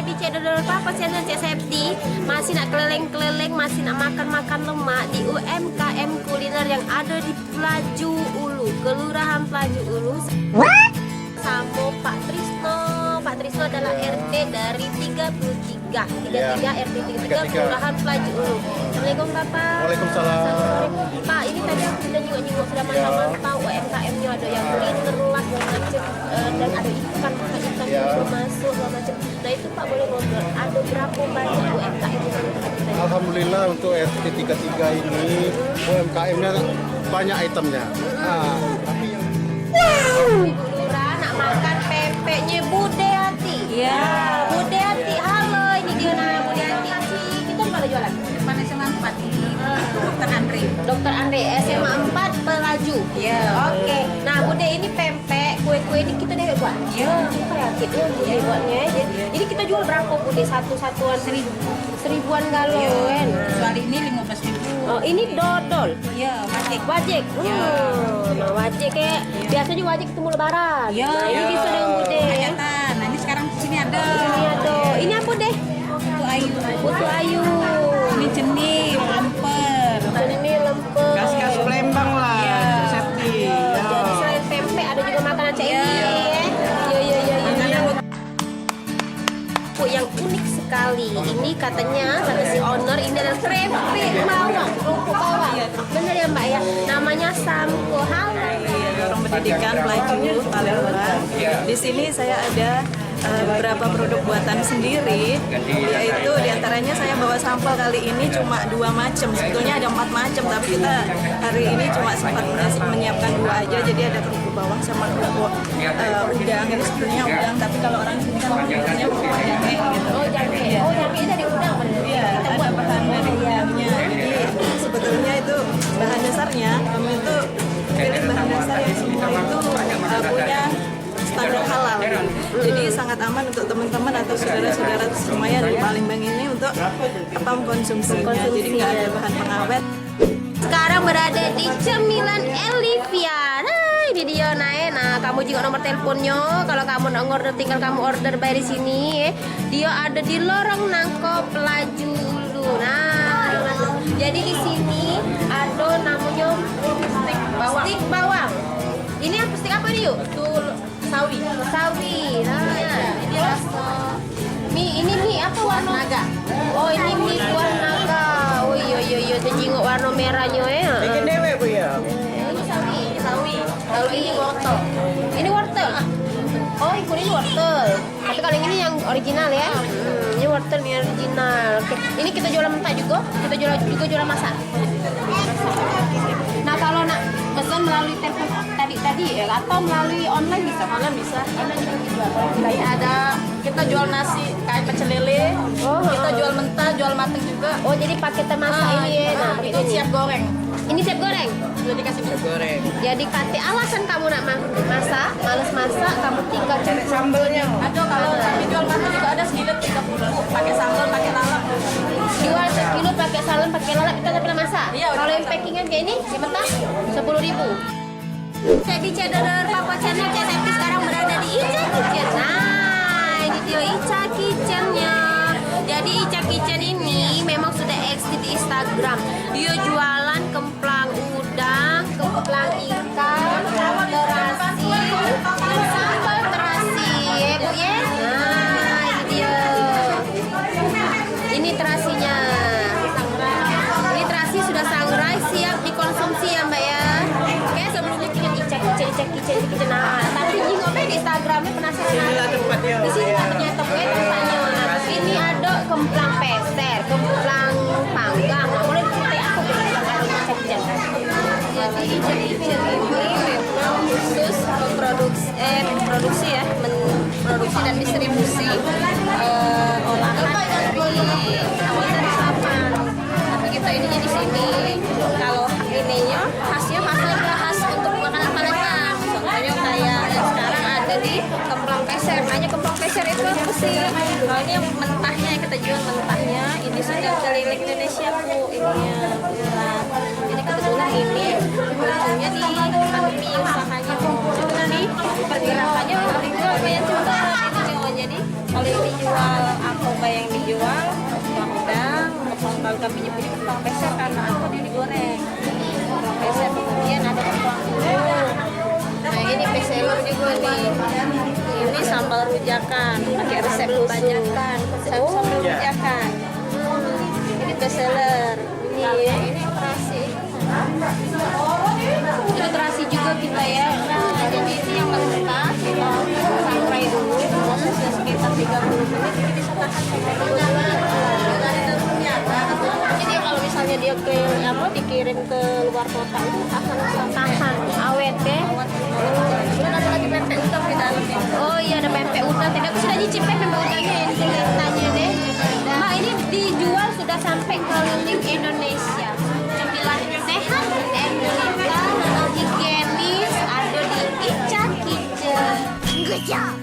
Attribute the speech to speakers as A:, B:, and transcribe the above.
A: di channel Papa Channel Cek Septi. Masih nak keleleng-keleleng, masih nak makan-makan lemak di UMKM kuliner yang ada di Pelaju Ulu, Kelurahan Pelaju Ulu. Sama Pak Trisno. Pak Trisno adalah RT dari 33 RT 33 Kelurahan Pelaju Ulu. Assalamualaikum Bapak.
B: Waalaikumsalam.
A: Pak, ini tadi aku sudah nyingok-nyingok sudah mantap-mantap UMKM-nya, ada yang kuliner lah macam dan ada ikan juga masuk macam. Nah itu Pak boleh ngobrol, ada berapa banyak UMKM di sana?
B: Alhamdulillah untuk RT 33 ini UMKM-nya banyak itemnya. Tapi yang
A: Ibu Lurah nak makan pempeknya Bude Hati.
C: Iya.
A: Bude Hati, halo, ini dia namanya Bude Hati. Kita pada jualan.
C: Depan SMA 4 ini Dokter Andre.
A: Dokter Andre, SMA 4 Pelaju.
C: Iya.
A: Oke. Nah, Bude ini pempek, kue-kue ini kita deh buat.
C: Iya.
A: Kreatif ya Bude buatnya. Jadi kita jual berapa Bude? Satu-satuan seribuan galon.
C: Kali ini 15.000.
A: Oh, ini dodol.
C: Iya, wajik.
A: Wajik. Nah, wajik kayak biasanya wajik ketemu lebaran.
C: Iya.
A: Nah, ini bisa dengan Bude.
C: Hajatan. Nah, ini sekarang di sini ada.
A: Ini ada. Ini apa deh?
C: Putu Ayu.
A: Putu Ayu.
C: Ini jenis lemper.
A: Ini lemper.
D: Gas-gas Palembang lah,
C: Iya.
D: Septi.
A: Jadi selain pempek ada juga makanan cak
C: Iya.
A: ini. Iya. Yang unik sekali ini katanya kata si owner ini adalah keripik bawang, kerupuk bawang. Bener ya Mbak ya? Namanya Samko. Halo.
E: Orang pendidikan Pelaju Palembang. Di sini saya ada beberapa produk buatan sendiri, yaitu diantaranya saya bawa sampel kali ini cuma 2 macam. Sebetulnya ada 4 macam, tapi kita hari ini cuma sempat menyiapkan 2 aja. Jadi ada kerupuk bawang sama kerupuk udang. Ini sebetulnya udang, tapi kalau orang sini kan menyebutnya kerupuk jahe gitu.
A: Oh jahe. Oh jahe dari udang bener.
E: Iya, ada bahan dari udangnya. Jadi sebetulnya itu bahan dasarnya kami itu pilih bahan dasar yang semua itu punya standar halal. Jadi sangat aman untuk teman-teman atau saudara-saudara semuanya di Palembang ini untuk mengkonsumsinya. Jadi nggak ada bahan pengawet.
A: Sekarang berada di Cemilan Elivia. Nah, ini dia naik. Nah, kamu juga nomor teleponnya. Kalau kamu nak order, tinggal kamu order by di sini. Dia ada di Lorong Nangko Pelaju Ulu. Nah, jadi di sini ada namanya stik bawang. Ini apa stik apa nih yuk? Tuh sawi. Sawi. Nah, ini rasa ini mie apa warna naga? Oh, ini mie warna naga. Oh iya, jenguk warna merahnya ya.
D: Bikin dewe Bu ya.
A: Ini sawi. Kalau ini wortel. Ini wortel. Oh, ini wortel. Tapi kalau yang ini yang original ya. Ini wortel yang original. Oke. Ini kita jual mentah juga. Kita jual masak. Nah, kalau nak pesan melalui telepon tadi ya, atau melalui online bisa? Online bisa.
C: Ini ada kita jual nasi kayak pecel lele. Kita jual mentah, jual mateng juga.
A: Oh, jadi paketan masak ini ya. Nah,
C: itu siap goreng.
A: Ini siap goreng.
C: Sudah dikasih minyak goreng.
A: Jadi kate alasan kamu nak masak, males masak, kamu tinggal cari
D: Sambelnya.
C: Ada kalau kami jual mateng juga ada skillet 30 pakai sambal, pakai lalap.
A: jual sekilo pakai salem, pakai lalap kita nggak pernah masak.
C: Iya,
A: Kalau yang packingan kayak ini, si mentah 10.000. Saya di channel Papa Channel Cek Septi sekarang berada di Ica Kitchen. Nah, ini dia Ica Kitchennya. Jadi Ica Kitchen ini memang sudah eksis di Instagram. Dia jualan kemplang udang, kemplang ikan, terasi, dan sambal terasi, ya Bu ya. Nah, ini dia. Ini terasinya. Ini terasi sudah sangrai, siap dikonsumsi ya Mbak ya. Oke, sebelumnya kita Ica Kitchen. Nah, tapi jingok di Instagramnya penasaran.
D: Inilah tempatnya.
A: Di sini ternyata gue tempatnya. Ini ada kemplang peser, kemplang panggang. Nah, boleh diceritain aku Ica Kitchen. Jadi Ica Kitchen ini memang khusus produksi ya, produksi dan distribusi olahan dari awal dari sapan. Tapi kita ininya di sini. Kalau ininya khasnya adalah khas untuk makanan Palembang. Contohnya kayak yang sekarang ada di kemplang peser. Hanya kemplang peser itu apa sih? Kalau ini yang mentahnya yang kita jual mentahnya. Ini sudah keliling Indonesia Bu ininya. Nah, ini kebetulan ini ujungnya di Panti usahanya Bu. Jadi pergerakannya lumayan cepat ini. Jadi kalau ini jual apa
C: Kalau kami pilih kentang peser karena apa dia digoreng. Kentang peser kemudian ada kentang bumbu.
A: Nah ini best seller juga nih.
C: Ini sambal rujakan, pakai resep kebanyakan, sambal rujakan. Ini best seller.
A: Ini terasi. Ini terasi juga kita ya.
C: Nah, jadi ini yang mentah kita sangrai dulu, prosesnya sekitar 30 menit ini bisa tahan sampai 2 bulan. Jadi kalau misalnya dia dikirim ke luar kota itu akan
A: Tahan, awet deh.
C: Dan ada lagi pempek udang di dalamnya.
A: Oh iya ada pempek udang. Tidak aku sudah nyicip pempek udangnya ini tinggal tanya deh. Mbak ini dijual sudah sampai keliling Indonesia. Cemilan sehat, Indonesia, higienis, ada di Ica Kitchen. Good job.